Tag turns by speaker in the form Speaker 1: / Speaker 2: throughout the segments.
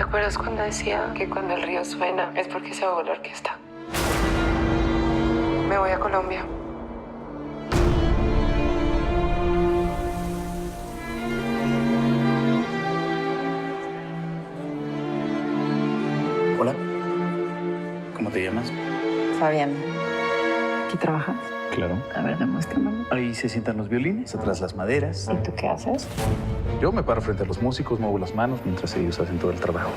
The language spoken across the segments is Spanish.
Speaker 1: ¿Te acuerdas cuando decía que cuando el río suena es porque se ahogó la orquesta? Me voy a Colombia.
Speaker 2: Hola. ¿Cómo te llamas?
Speaker 3: Fabián. ¿Aquí trabajas?
Speaker 2: Claro.
Speaker 3: A ver, demuéstramelo.
Speaker 2: Ahí se sientan los violines, atrás las maderas.
Speaker 3: ¿Y tú qué haces?
Speaker 2: Yo me paro frente a los músicos, muevo las manos mientras ellos hacen todo el trabajo.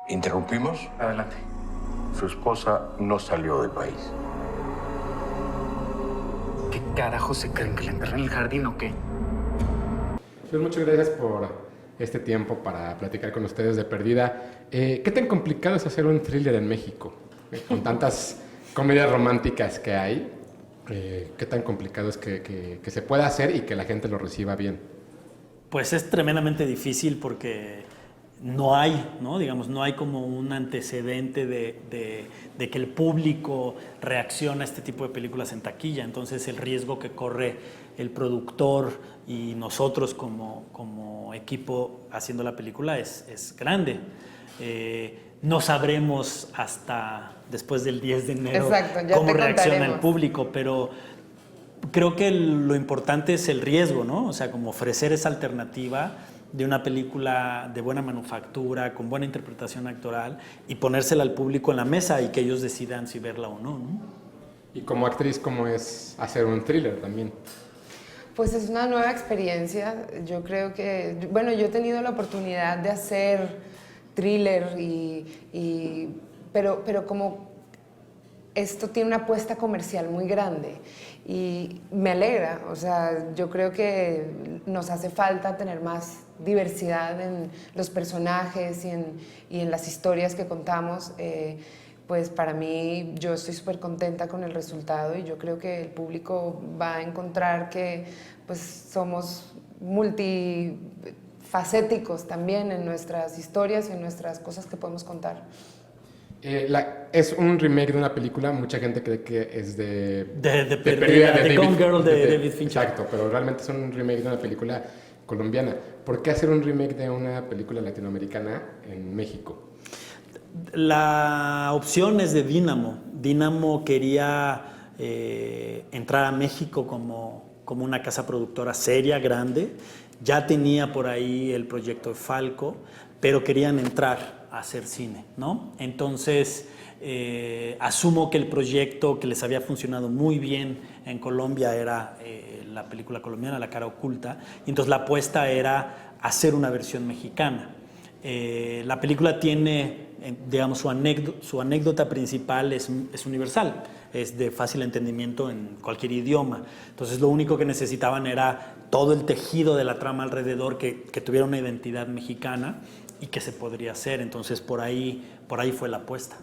Speaker 4: ¿Interrumpimos?
Speaker 2: Adelante.
Speaker 4: Su esposa no salió del país.
Speaker 2: ¿Qué carajo se creen? ¿Que la enterré en el jardín o qué?
Speaker 5: Pues muchas gracias por este tiempo para platicar con ustedes de Perdida. ¿Qué tan complicado es hacer un thriller en México? Con tantas comedias románticas que hay, ¿qué tan complicado es que se pueda hacer y que la gente lo reciba bien?
Speaker 6: Pues es tremendamente difícil porque no hay, ¿no? Digamos, no hay como un antecedente de que el público reacciona a este tipo de películas en taquilla. Entonces el riesgo que corre el productor y nosotros como equipo haciendo la película es grande. No sabremos hasta después del 10 de enero cómo reacciona el público, pero creo que lo importante es el riesgo, ¿no? O sea, como ofrecer esa alternativa de una película de buena manufactura, con buena interpretación actoral, y ponérsela al público en la mesa y que ellos decidan si verla o no, ¿no?
Speaker 5: Y como actriz, ¿cómo es hacer un thriller también?
Speaker 1: Pues es una nueva experiencia. Yo creo que, bueno, yo he tenido la oportunidad de hacer thriller, pero como esto tiene una apuesta comercial muy grande y me alegra, o sea, yo creo que nos hace falta tener más diversidad en los personajes y en las historias que contamos. Pues para mí, yo estoy súper contenta con el resultado y yo creo que el público va a encontrar que pues somos multifacéticos también en nuestras historias y en nuestras cosas que podemos contar.
Speaker 5: Es un remake de una película, mucha gente cree que es de
Speaker 6: Perdida, de Gone Girl de David Fincher.
Speaker 5: Exacto, pero realmente es un remake de una película colombiana. ¿Por qué hacer un remake de una película latinoamericana en México?
Speaker 6: La opción es de Dynamo. Dynamo quería entrar a México como una casa productora seria, grande. Ya tenía por ahí el proyecto de Falco, pero querían entrar a hacer cine, ¿no? Entonces, asumo que el proyecto que les había funcionado muy bien en Colombia era la película colombiana, La cara oculta, y entonces la apuesta era hacer una versión mexicana. La película tiene, digamos, su anécdota principal es universal, es de fácil entendimiento en cualquier idioma. Entonces lo único que necesitaban era todo el tejido de la trama alrededor que tuviera una identidad mexicana y que se podría hacer. Entonces por ahí fue la apuesta.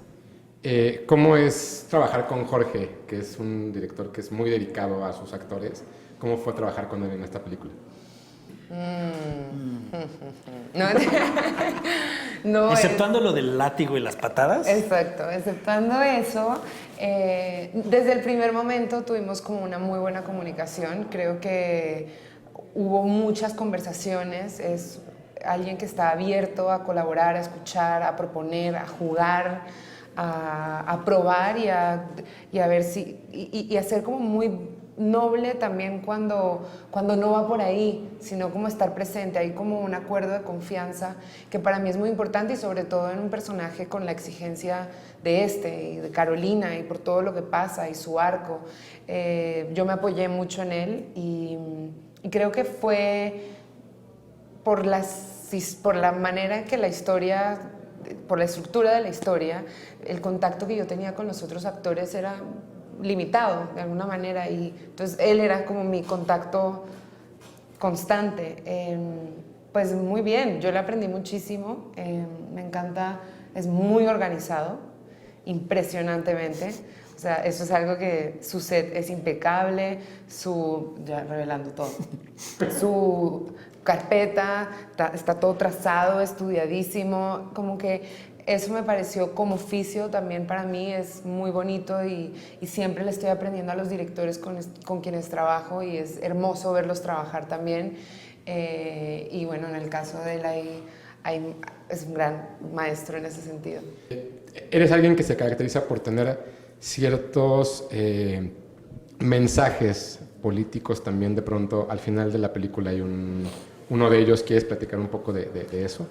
Speaker 5: ¿Cómo es trabajar con Jorge, que es un director que es muy dedicado a sus actores? ¿Cómo fue trabajar con él en esta película?
Speaker 1: No,
Speaker 6: exceptuando lo del látigo y las patadas.
Speaker 1: Exacto, exceptuando eso, desde el primer momento tuvimos como una muy buena comunicación. Creo que hubo muchas conversaciones. Es alguien que está abierto a colaborar, a escuchar, a proponer, a jugar, a probar y a ver si y a ser como muy noble también cuando no va por ahí, sino como estar presente. Hay como un acuerdo de confianza que para mí es muy importante, y sobre todo en un personaje con la exigencia de y de Carolina y por todo lo que pasa y su arco. Yo me apoyé mucho en él y creo que fue por la manera en que la historia, por la estructura de la historia, el contacto que yo tenía con los otros actores era limitado de alguna manera, y entonces él era como mi contacto constante. Pues muy bien, yo le aprendí muchísimo, me encanta, es muy organizado, impresionantemente. O sea, eso es algo que su set es impecable, ya revelando todo, su carpeta está todo trazado, estudiadísimo, como que eso me pareció como oficio también para mí es muy bonito, y siempre le estoy aprendiendo a los directores con quienes trabajo, y es hermoso verlos trabajar también. Y bueno, en el caso de él es un gran maestro en ese sentido.
Speaker 5: Eres alguien que se caracteriza por tener ciertos mensajes políticos también de pronto al final de la película hay uno de ellos. ¿Quieres platicar un poco de eso?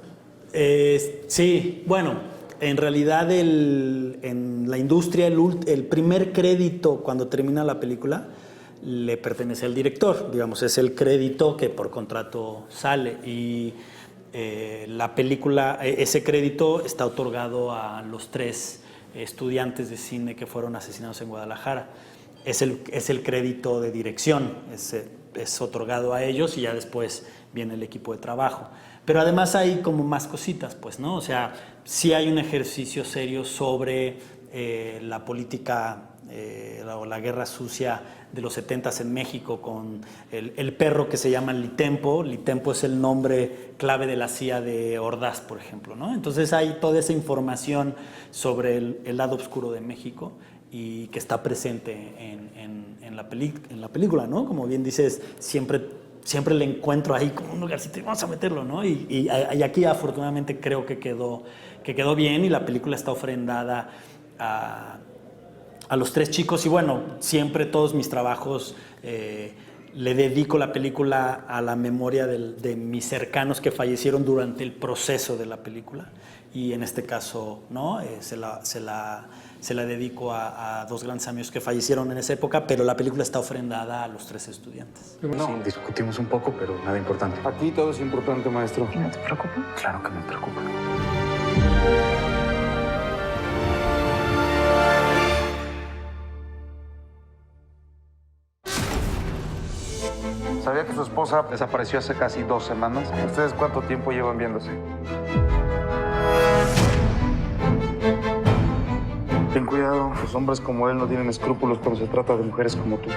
Speaker 6: Sí, bueno, en realidad en la industria el primer crédito cuando termina la película le pertenece al director, digamos, es el crédito que por contrato sale y la película, ese crédito está otorgado a los 3 estudiantes de cine que fueron asesinados en Guadalajara. Es el crédito de dirección, es otorgado a ellos y ya después viene el equipo de trabajo. Pero además hay como más cositas, pues, ¿no? O sea, sí hay un ejercicio serio sobre la política o la guerra sucia de los 70s en México con el perro que se llama Litempo. Litempo es el nombre clave de la CIA de Ordaz, por ejemplo, ¿no? Entonces hay toda esa información sobre el lado oscuro de México y que está presente en la película, ¿no? Como bien dices, siempre le encuentro ahí como un lugarcito y vamos a meterlo, ¿no? Y aquí afortunadamente creo que quedó bien y la película está ofrendada a los 3 chicos y bueno, siempre todos mis trabajos le dedico la película a la memoria de mis cercanos que fallecieron durante el proceso de la película y en este caso, ¿no? Se la dedico a 2 grandes amigos que fallecieron en esa época, pero la película está ofrendada a los 3 estudiantes.
Speaker 2: No, sí, discutimos un poco, pero nada importante.
Speaker 7: Aquí todo es importante, maestro.
Speaker 3: ¿Y no te preocupa?
Speaker 2: Claro que me preocupa.
Speaker 7: ¿Sabía que su esposa desapareció hace casi 2 semanas? ¿Ustedes cuánto tiempo llevan viéndose? Ten cuidado, los hombres como él no tienen escrúpulos cuando se trata de mujeres como tú.